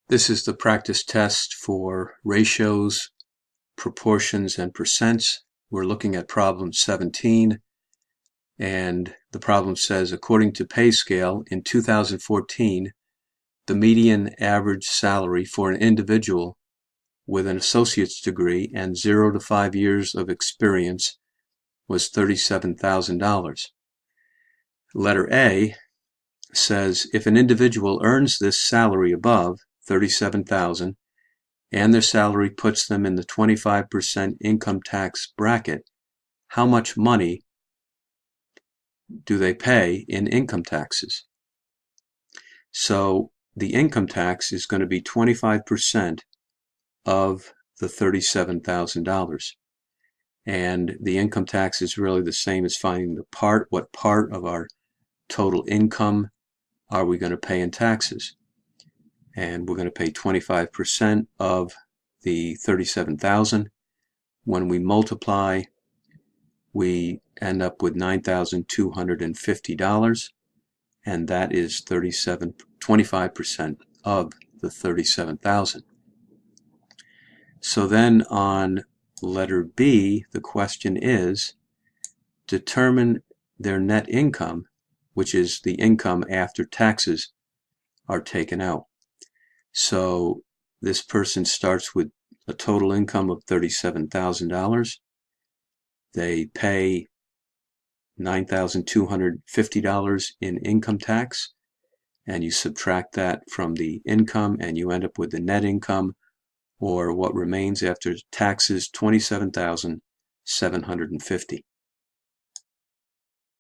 This is the practice test for ratios, proportions, and percents. We're looking at problem 17, and the problem says, according to pay scale, in 2014, the median average salary for an individual with an associate's degree and 0 to 5 years of experience was $37,000. Letter A says, if an individual earns this salary above, $37,000, and their salary puts them in the 25% income tax bracket, how much money do they pay in income taxes? So the income tax is going to be 25% of the $37,000. And the income tax is really the same as finding what part of our total income are we going to pay in taxes. And we're going to pay 25% of the $37,000. When we multiply, we end up with $9,250, and that is 25% of the $37,000. So then on letter B, the question is, determine their net income, which is the income after taxes are taken out. So this person starts with a total income of $37,000. They pay $9,250 in income tax, and you subtract that from the income, and you end up with the net income, or what remains after taxes, $27,750.